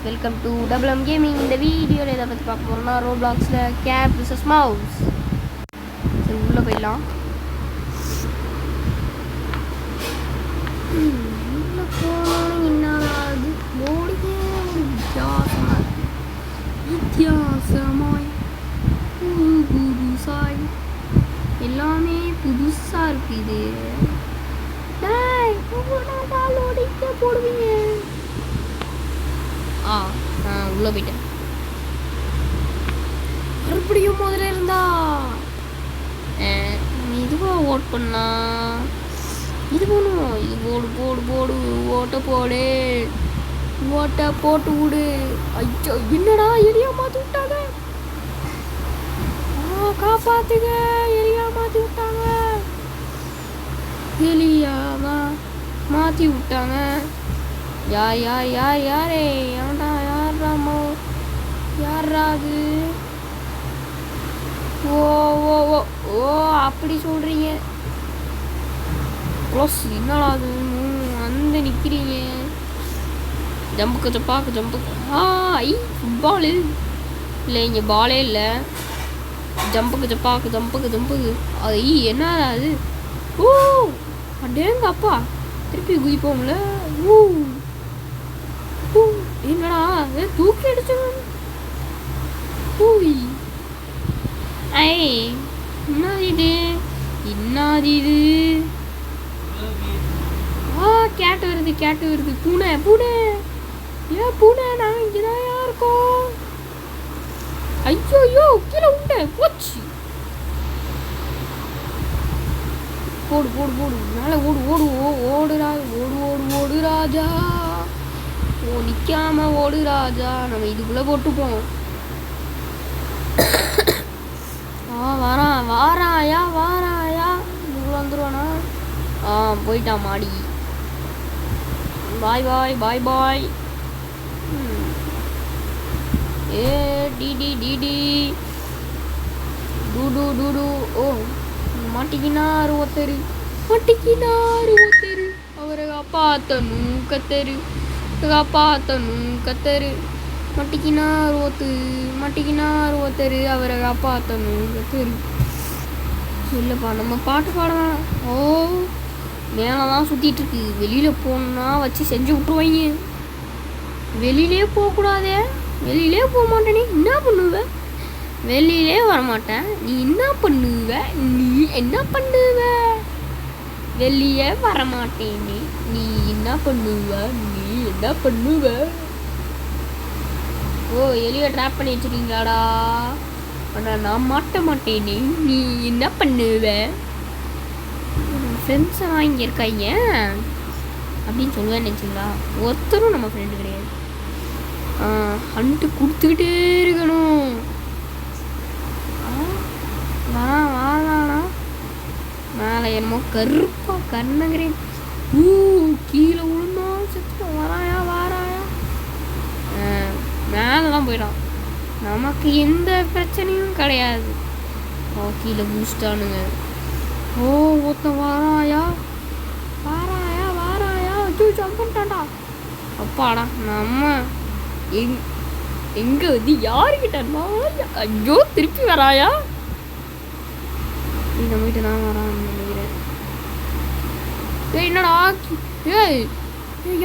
Welcome to double M gaming. இந்த வீடியோவில் எதை பற்றி பார்க்க போகிறோம்னா ரோப்ளாக்ஸில் கேட் விசஸ் மவுஸ். சரி உள்ளே போயிடலாம். உள்ளே போனால் என்னாது ஓடியே ஒரு வித்தியாசமாய் புதுசாய் எல்லாமே புதுசாக இருக்குது. போடுவீங்க உள்ளே போயிட்டேன். மறுபடியும் முதல்ல இருந்தா இதுவாக ஓட் பண்ணலாம். இது போகணும். இது போடு போடு போடு ஓட்ட போடு ஓட்ட போட்டு விடு. ஐயோ என்னடா எரியா மாற்றி விட்டாங்க. காப்பாத்துங்க, எரியா மாற்றி விட்டாங்க. எலியாவா மாற்றி விட்டாங்க. யார் யார் யார் யாரே ஏன்டா யாராமோ யாரா அது? ஓ ஓ ஓ ஓ அப்படி சொல்கிறீங்க. க்ளோஸ் என்னடா அது வந்து நிற்கிறீங்க. ஜம்புக்கு ஜப்பாக்கு ஜம்புக்கு ஐ ஃபுட்பாலு இல்லை, இங்கே பாலே இல்லை. ஜம்புக்கு ஜப்பாக்கு ஜம்புக்கு ஜம்புக்கு ஐ என்ன அது? ஓ அடேங்க அப்பா திருப்பி குதிப்போம்ல. ஊ என்னடா தூக்கி அடிச்சு ஐ என்னது இது என்னது இது? கேட்டு வருது கேட்டு வருது. பூனை பூனை ஏன் பூனை? நாங்கள் இங்கே தான் இருக்கோம். ஐயோ ஐயோ கீழே உண்டை போச்சு. போடு போடு போடு மேலே ஓடு ஓடு ஓடுறா ஓடு ஓடு ஓடு ராஜா. ஓ நிற்காம ஓடு ராஜா. நம்ம இதுக்குள்ளே போட்டுப்போம். வாரான் வாராயா வாராயா. இதுக்குள்ள வந்துடுவானா? போயிட்டான் மாடி. பாய் பாய் பாய் பாய். ஏ டிடி டிடி டூடு டூடு. ஓ மாட்டிக்கினாரு ஒருத்தரு மாட்டிக்கினாரு ஒருத்தரு. அவரை காப்பாற்றணும் கத்தரு காப்பாற்றணும் கத்தரு. மாட்டிக்கினார் மாட்டிக்கினார் ஒருத்தரு. அவரை காப்பாற்றணும் கத்தரு. இல்லைப்பா நம்ம பாட்டு பாடலாம். ஓ மேலே தான் சுற்றிட்டு இருக்கு. வெளியில் போகணுன்னா வச்சு செஞ்சு விட்ருவாங்க. வெளியிலே போகக்கூடாதே. வெளியிலே போக மாட்டேனே. என்ன பண்ணுவ? வெளியிலே வரமாட்டேன். நீ என்ன பண்ணுவ? நீ என்ன பண்ணுவ? வெளியே வரமாட்டேனே. நீ என்ன பண்ணுவ? நீ என்ன பண்ணுவ? ஓ எலியை ட்ராப் பண்ணி வச்சுருக்கீங்களாடா? ஆனால் நான் மாட்ட மாட்டேனே. நீ என்ன பண்ணுவ? ஃப்ரெண்ட்ஸெல்லாம் இங்கே இருக்காங்க அப்படின்னு சொல்லுவேன்னு நினச்சிங்களா? ஒருத்தரும் நம்ம ஃப்ரெண்டு கிடையாது. ஹண்ட்டு கொடுத்துக்கிட்டே இருக்கணும். வாரானா மேலே என்னமோ கருப்பா கண்ணகிறேன். கீழே விழுந்தா செத்துட்டோம். வராயா வாராயா. மேலே தான் போயிடான். நமக்கு எந்த பிரச்சனையும் கிடையாது. கீழே குடிச்சிட்டானுங்க. ஓ ஒருத்தன் வாராயா வாராயா வாராயா. ஐயோ ஜம்ப் பண்ணிட்டான்டா. அப்பாடா நம்ம எங்கே வந்து யாருக்கிட்டா? ஐயோ திருப்பி வராயா. நீ நம்மகிட்ட நான் வரான்னு நினைக்கிறேன். என்னடா ஏய்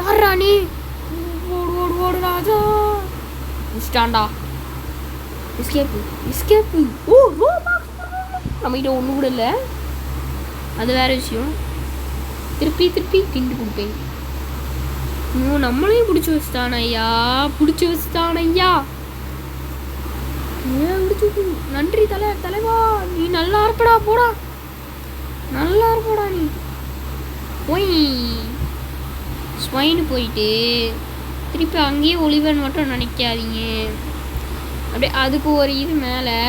யாரா நீ? ஓடு ஓடு ஓடு ராஜா. முடிச்சிட்டான்டா. Escape escape. ஓ நம்மகிட்ட ஒன்று கூட இல்லை. அது வேற விஷயம். திருப்பி திருப்பி கிண்டு கொடுப்பேன். நம்மளையும் பிடிச்சி வச்சுட்டான் ஐயா. பிடிச்சி வச்சுட்டான் ஐயா. நன்றி தலைவா. நீ நல்லா இருப்படா. போடா நல்லா இருப்படா. நீ போய் ஸ்வைனு போயிட்டு திருப்பி அங்கேயே ஒளிவன் மட்டும் நினைக்காதீங்க. அப்படியே அதுக்கு ஒரு இது மேலே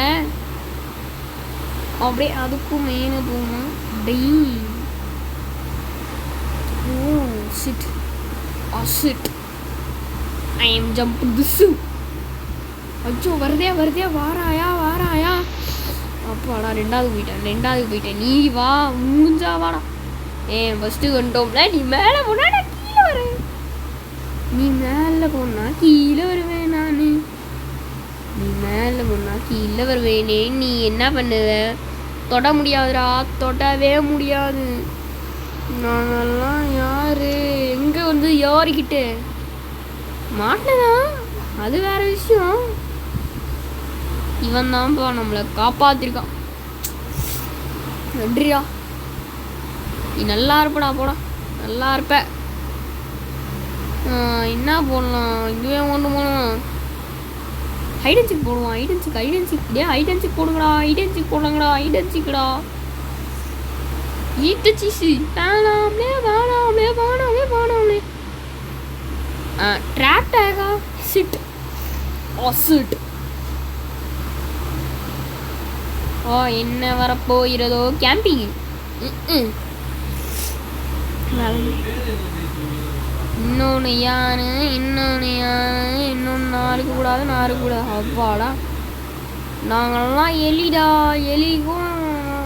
அப்படியே அதுக்கும் மேலே போகணும். Oh sit sit I am jump this. அச்சோ வருதே வருதே வாராயா வாராயா. அப்பாடா ரெண்டாவது போயிட்டேன். நீ வா மூஞ்சா வாடா. ஃபஸ்ட்டு வந்துட்டோம்ல. நீ மேலே போனா கீழே வர. நீ மேலே போனா கீழே வருவேன். நான் கீழே வருவேனே. நீ என்ன பண்ணுவ? தொட முடியாதுடா, தொடவே முடியாது. நாங்கெல்லாம் யாரு? எங்கே வந்து யாருக்கிட்ட மாட்டினதா? அது வேற விஷயம். இவன் தான்ப்பா நம்மளை காப்பாத்திருக்கான். நன்றியா. நீ நல்லா இருப்படா, போடா நல்லா இருப்ப. என்ன போடலாம்? இதுவே ஒன்று போடலாம். ஐடென்சிக் போடுவான். ஐடென்சிக் டே ஐடென்சிக் போடுங்கடா. ஐடென்சிக் போடுங்கடா. ஐடென்சிக்கடா. ஈட்டு சீஸு வேணாம்லே வேணாம்லே வேணாம்லே வேணாம்லே. ட்ராப் டேகா சிட் சிட். என்ன வரப்போகிறதோ? கேம்பிங். இன்னொன்று யானு இன்னொன்று நாளுக்கு கூடாது. அவ்வாடா நாங்கள்லாம் எலிடா. எலிக்கும்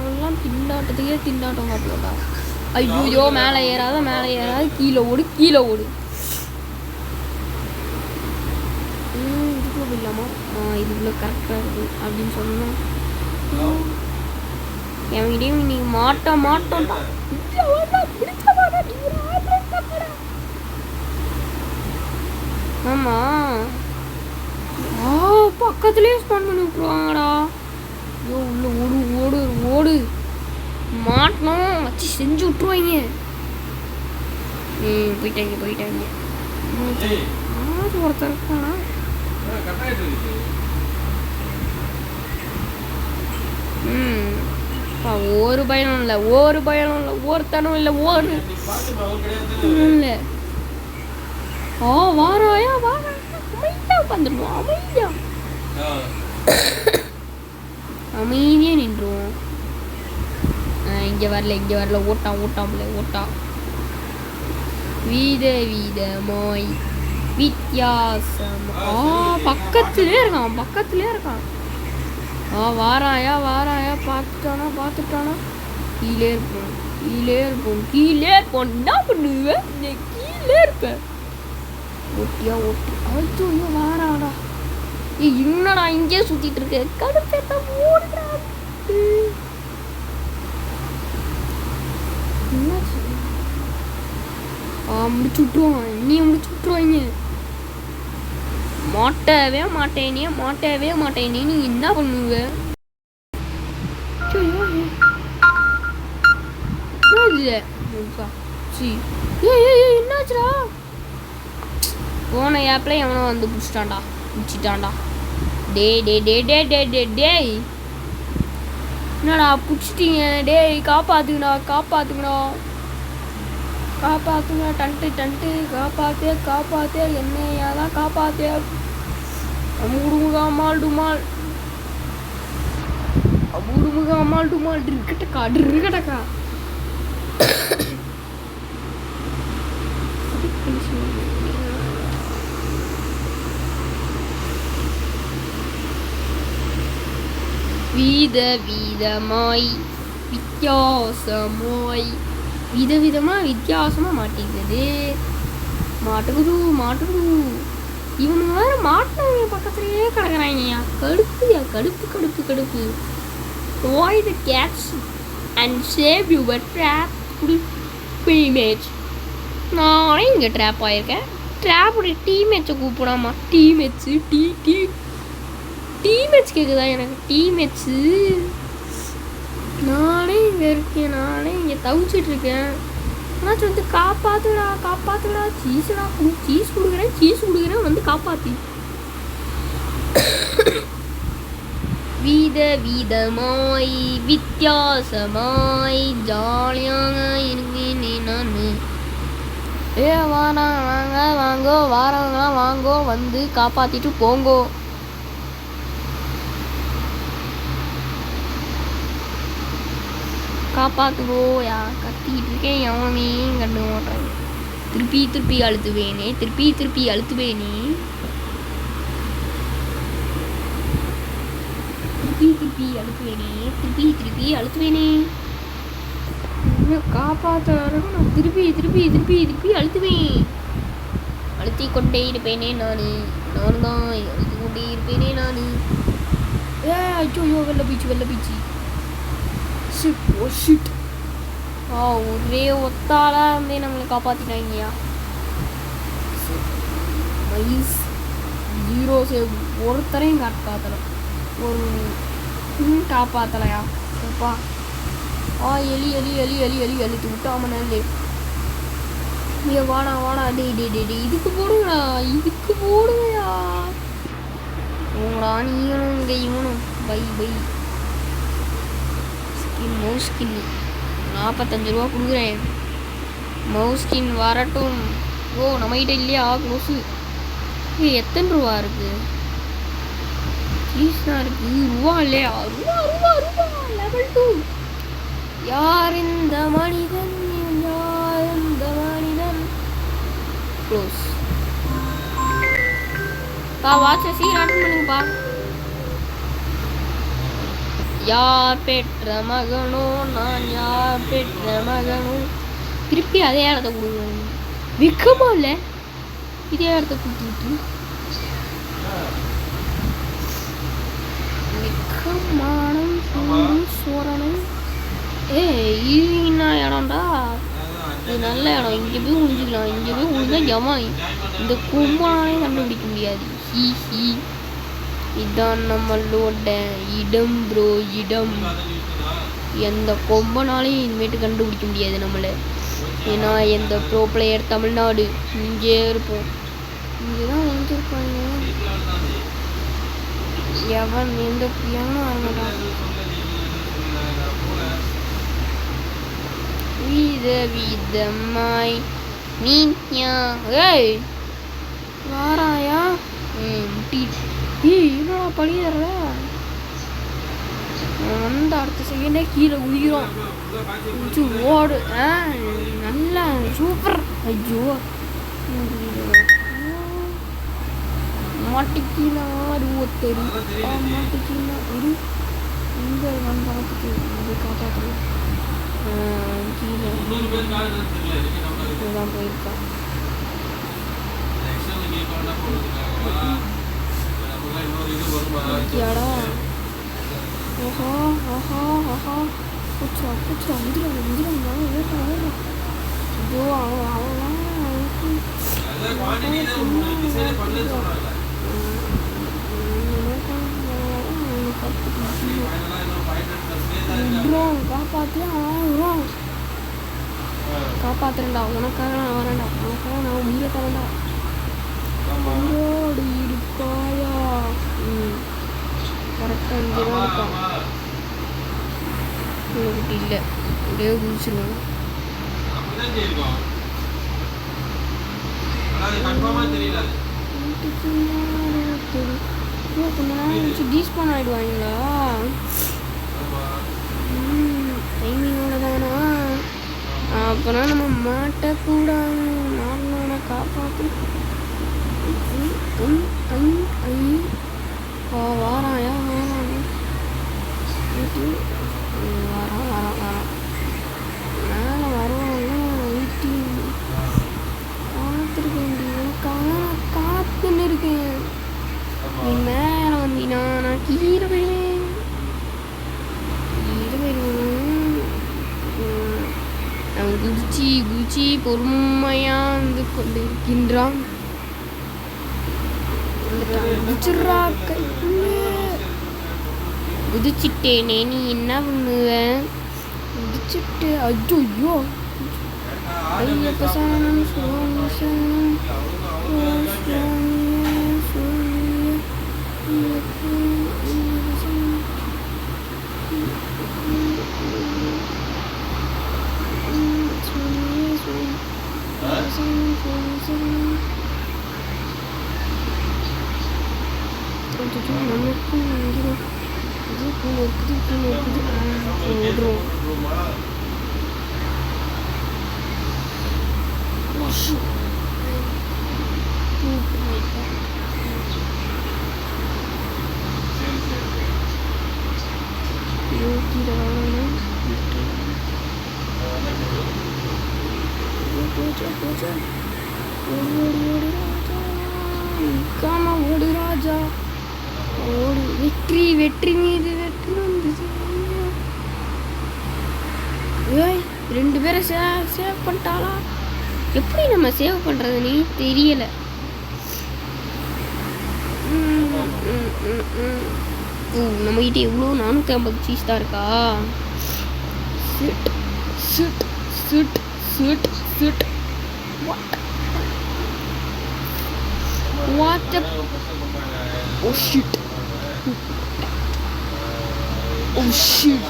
எல்லாம் திண்டாட்டம் காட்டலடா. ஐயோ மேலே ஏறாத கீழே ஓடு. இதுக்குள்ள இல்லாமா? இதுக்குள்ள கரெக்டாக இருக்கு அப்படின்னு சொன்னோம். என்கிட்டயும் இன்னைக்கு மாட்டோம்டா. ஆமா பக்கத்துலேயே ஸ்பான் பண்ணி விட்டுருவாங்கடா. ஐயோ உள்ள ஓடு. மாட்டணும் வச்சு செஞ்சு விட்டுருவாங்க. போயிட்டாங்க. ஒருத்தர் இருக்கானா? ஒரு பயனும் இல்லை, ஒருத்தனும் இல்லை. இல்லை வாராயா அமைதியா உட்காந்துருவோம். அமைதியா நின்றுவோம். இங்க வரல. ஓட்டா வீதமாய் வித்தியாசம். பக்கத்திலே இருக்கான். வாராயா பார்த்துட்டானா? கீழே இருப்போம். என்ன பண்ணுவேன்? கீழே இருப்பேன். ஓட்டி. ஐயோ வாராடா. என்னடா இங்கே சுத்திட்டு இருக்க? கடுப்பேத்த ஓடுறா. என்னாச்சு? முடிச்சு விட்டுருவாங்க. மாட்டவே மாட்டேனே. நீ என்ன பண்ணுவ? என்னாச்சுடா? போன ஆப்ல எவனோ வந்து பிடிச்சிட்டான்டா. டேய் என்னடா பிடிச்சிட்டீங்க? டேய் காப்பாத்துங்கடா. டன்ட்டு காப்பாத்து. என்னையாதான் காப்பாத்து. அமுடுமுக அமால் டுமால் இருக்கட்டக்கா. விதவிதமாய் வித்தியாசமா மாட்டிக்குது. இவனுங்க வேற மாட்டினவங்க பக்கத்துலயே கிடக்குறாங்கயா. கடுப்பு. Avoid the cats and save your trap image. நானே இங்கே ட்ராப் ஆகிருக்கேன். ட்ராப்புடைய டீமேட்ஸை கூப்பிடாமா? டீமேட்ஸ் கேட்குதா எனக்கு? டீமேட்ஸு நானே இங்கே இருக்கேன். நானே இங்கே தவிச்சிட்ருக்கேன். ஆனால் வந்து காப்பாற்றுடா. சீஸ் கொடுக்குறேன் வந்து காப்பாற்றி. விதமாய் வித்தியாசமாய் ஜாலியாக இருக்கேன் நான். வாங்கோ வாரவங்களாம் வாங்கோ, வந்து காப்பாற்றிட்டு போங்கோ. காப்பாற்றுவோயா கத்திக்கிட்டு இருக்கேன். எவனே கண்டு மாட்டாங்க. திருப்பி அழுத்துவேனே. திருப்பி அழுத்துவேனே. காப்பாற்ற நான் திருப்பி அழுத்துவேன். அழுத்தி கொண்டே இருப்பேனே நானும் தான் அழுத்தி கொண்டே இருப்பேனே நான். ஐயோ வெளில போயிடுச்சு. Shit, oh shit. ஒரே ஒத்தாளா இருந்தே நம்மளை காப்பாற்றிட்டாங்கய்யா. Mice 0 save. ஒருத்தரையும் காப்பாற்றலையா அப்பா. எலி விட்டாம நல்லே. வாடா டே இதுக்கு போடுங்கயா. உங்களா நீங்களும் இங்கே இவனும் பை ஸ்கின் மவுஸ் ஸ்கின் 45 ரூபா கொடுக்குறேன். மவுஸ் ஸ்கின் வரட்டும். நம்மகிட்ட இல்லையா க்ளோஸு. எத்தனை ரூபா இருக்குது? ப்ளீஸ்லாம் இருக்குது. ரூபா இல்லையா? ரூபா லெவல் 2. யார் இந்த மனிதன் க்ளோஸ். வாட்சை சீக்கிரம் அட்டன் பண்ணுங்கப்பா. யார் பெற்ற மகனோ நான், யார் பெற்ற மகனோ. திருப்பி அதே இடத்த கொடுங்க. விற்கமா இல்லை இதே இடத்த கொடுத்துட்டு விற்கமானம் சோரணம். இது என்ன இடம்டா? இது நல்ல இடம். இங்கே போய் முடிஞ்சிக்கலாம். இங்கே போய் முடிஞ்சா ஜமாய். இந்த கொம்பனாலே கண்டுபிடிக்க முடியாது. இதான் நம்மளோட இடம் ப்ரோ, இடம். எந்த கொம்பனாலையும் இனிமேட்டு கண்டுபிடிக்க முடியாது நம்மளை. ஏன்னா எந்த ப்ரோ பிளேயர் தமிழ்நாடு இங்கே இருப்போம். இங்கே தான் வந்துருப்பாங்க. எவன் எந்த பியானும் ஆகமாட்டான். விதமாய் நீயா வாராயா? என்னடா பழி தர்ற? வந்த அடுத்த செகண்டே கீழே உயிரும். ஓடு. நல்லா சூப்பர். ஐயோ மாட்டிக்கினா ஒருத்தரு மாட்டிக்கினா ஒரு இந்த வந்தாத்துக்கு அது காப்பாற்றலாம். கீழே தான் போயிருக்கா. யாடா குச்சா முடியல. ஐயோ அவன் காப்பாத்துறேன்டா. உனக்காக நான் வரேன்டா. உனக்காக நான் உயிரை தரேன்டா. உயிரோடு இருப்பாயா? கரெக்டாக இங்கே தான் இருக்கான். உங்ககிட்ட இல்லை அப்படியே குதிச்சிருவேன். கொஞ்ச நேரம் வச்சு டீஸ்பான் ஆகிடுவாங்களா? டைமிங்கோட தானா? அப்போனா நம்ம மாட்டக்கூடாது. மாறினோட காப்பாற்று. வாராயா வரான் மேலே வருவாங்க. காத்துன்னு இருக்கேன். நீ மேலே வந்தீனா நான் கீழே போயிடுவேன். அவன் குதிச்சு பொறுமையா வந்து கொண்டு இருக்கின்றான். குதிச்சிட்டேனே, நீ என்ன பண்ணுவ? குதிச்சுட்டு ஐயோ ஐயப்ப சாணம் சுவாமி சாணம் ஓடு. வெற்றி வெற்றி மீது வெற்றி வந்துச்சு. ஏய் 2 பேரை சேவ் பண்ணிட்டாளா? எப்படி நம்ம சேவ் பண்ணுறதுன்னு தெரியலை. நம்மகிட்ட எவ்வளோ 450 சீஸ் தான் இருக்கா? Sit sit sit sit sit What the... Oh shit. Oh shit.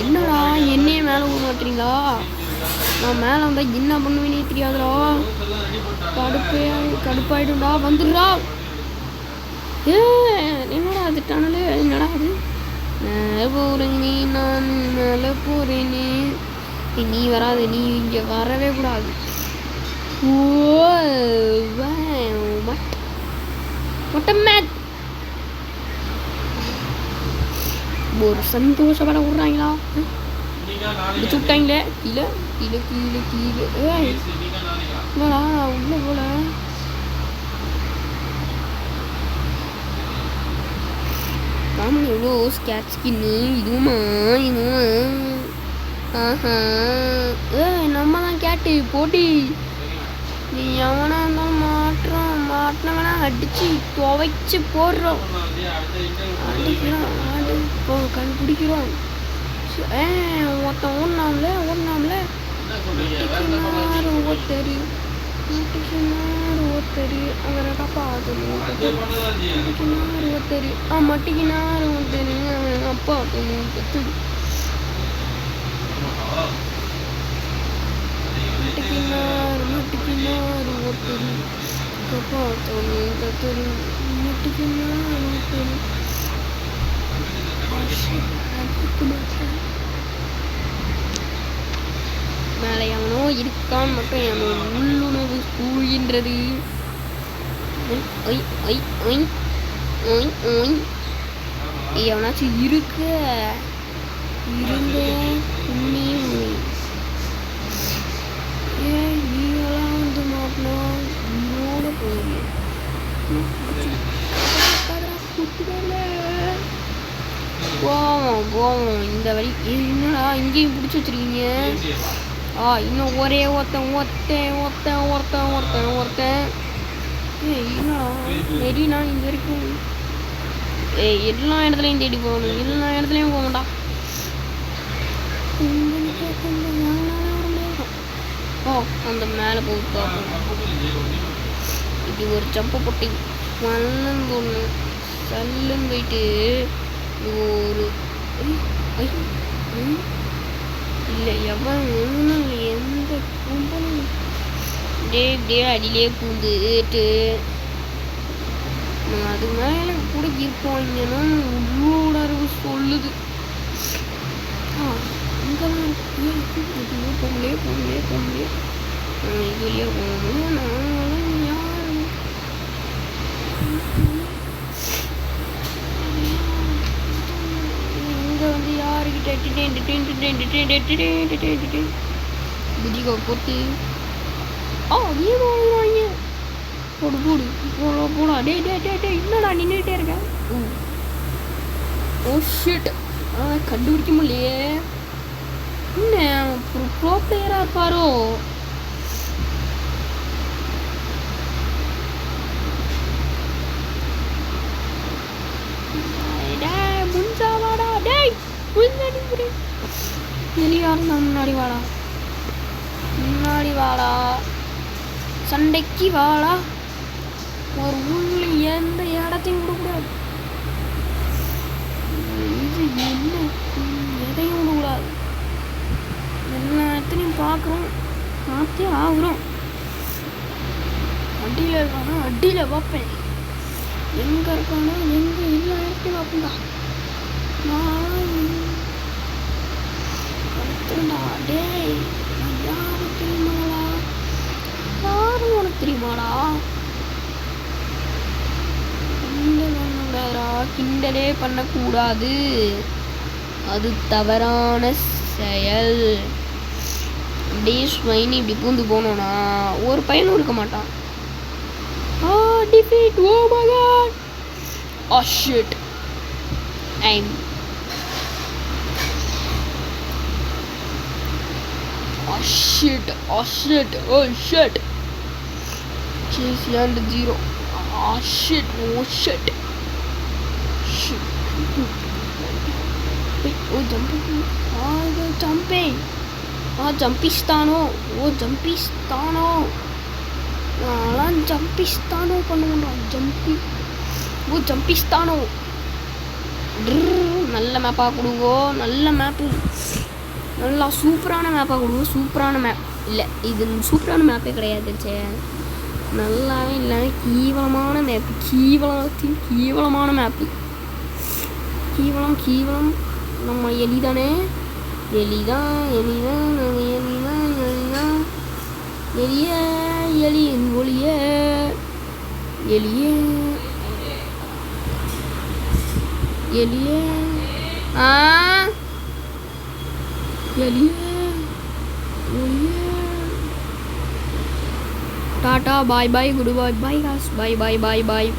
என்னடா என்னையே மேலே விட மாட்டீங்களா? நான் மேலே வந்தால் என்ன பண்ணுவேனே தெரியாதுடா. கடுப்பாயிடும்டா. வந்துடுறா. என்னடா அது டனலு? என்னடா அது? மேலே போகிறேனே, நான் மேலே போகிறேனே. நீ வராது, நீ இங்கே வரவே கூடாது. ஒரு சந்தோஷப்பட விட்றாங்களா? சுட்டாங்களே கீழே கீழே கீழே கீழே. என்னடா உள்ள போல. ஆமாம் எவ்வளோ ஸ்கேட் ஸ்கின்னு. இதுவுமா ஆஹா. நம்ம தான் கேட்டு போட்டி. நீ எவனா இருந்தாலும் மாட்டினவனா அடிச்சு துவைச்சு போடுறோம். அடிக்கிறோம் கண்டுபிடிக்கிறோம். ஒருத்தன் ஓடினாம்ல ஒருத்தர் அங்கே காப்பாற்றணும். ஒருத்தர் மட்டிக்கினார் ஒருத்தர் அப்பா கத்து மட்டிக்கினார் ஒருத்தர் காப்பாற்றணும். கத்தரு மட்டிக்கினார் ஒருத்தர். மேலே எவனோ இருக்கான்னு மட்டும் என் உள்ளுணர்வு கூழ்கின்றது. எவனாச்சும் இருந்தே புண்ணியம். நீங்களாம் வந்து மாட்டினா உன்னோட போய் கோவம் இந்த வழி. என்னடா இங்கேயும் பிடிச்சி வச்சிருக்கீங்க? இன்னும் ஒரே ஒருத்தன். என்னடா நெறினா இந்த வரைக்கும் எல்லா இடத்துலையும் தேடி போகணும். எல்லா இடத்துலையும் போகண்டா. அந்த மேலே போகுது. இப்படி ஒரு ஜம்பை போட்டி மல்லந்து ஒன்று சல்லுன்னு போயிட்டு ஒரு இல்லை எவன் எந்த கும்பலும் இப்படியே அடியிலே பூந்துட்டு அது மேலே கூட இருப்பாங்கன்னா உள்ளுணர்வு சொல்லுது. அங்கெல்லாம் பொங்கலே வெளியே போகணும். நாங்களாம் யாரு இங்கே வந்து யாருக்கிட்ட புஜிகோ போட்டு வாங்க போடு போடா. டே என்னடா நின்றுட்டே இருக்கேன். Oh shit. கண்டுபிடிக்க முடியலையே. என்ன ஒரு ப்ரோ பிளேயராக இருப்பாரோ? முன்சாவாடா. டேய் வெளியாருந்தா முன்னாடி வாடா சண்டைக்கு வாடா. ஒரு உள்ள எந்த இடத்தையும் விடக்கூடாது. இது என்ன எதையும் விடக்கூடாது. எல்லா இடத்துலையும் பார்க்குறோம், பார்த்தே ஆகுறோம். அடியில் இருக்கானா அடியில் பார்ப்பேன். எங்கே இருக்கானோ எங்கே எல்லா இடத்தையும் பார்ப்பேன்டா. கத்துண்டா. டேய் யாரும் தெரியுமாடா? யாரும் உனக்கு தெரியுமாடா? கிண்டலே பண்ணக்கூடாது, அது தவறான செயல். அப்படியே ஸ்வைனி இப்படி பூந்து போனோன்னா ஒரு பையனும் இருக்க மாட்டான். Defeat. Oh my God. Oh shit. I'm Oh shit. Oh shit. Oh shit. Chase and 0. Oh shit. Oh shit. Shit. Oh jumping. Oh jumping. Oh jumpistaano. Oh jumpistaano. நான் ஜம்பிஸ்தானோ பண்ணுவோம்டா ஜம்பி. ஓ ஜம்பிஸ்தானோ. நல்ல மேப்பாக கொடுங்கோ. நல்ல மேப்பு. நல்லா சூப்பரான மேப்பாக கொடுங்க. சூப்பரான மேப் இல்லை, இது சூப்பரான மேப்பே கிடையாது. சே நல்லாவே இல்லை, கீவலமான மேப்பு. கீவலமான மேப்பு. கீவலம். நம்ம எலிதானே. எலிதான். எலியின் ஒளிய எலியே டாடா பாய் பாய் குட் பாய் பாய் காஸ் பாய் பாய் பாய் பாய்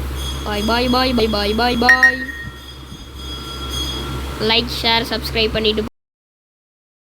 பாய் பாய் பாய் பாய் பாய் பாய் பாய். லைக் ஷேர் சப்ஸ்கிரைப் பண்ணிட்டு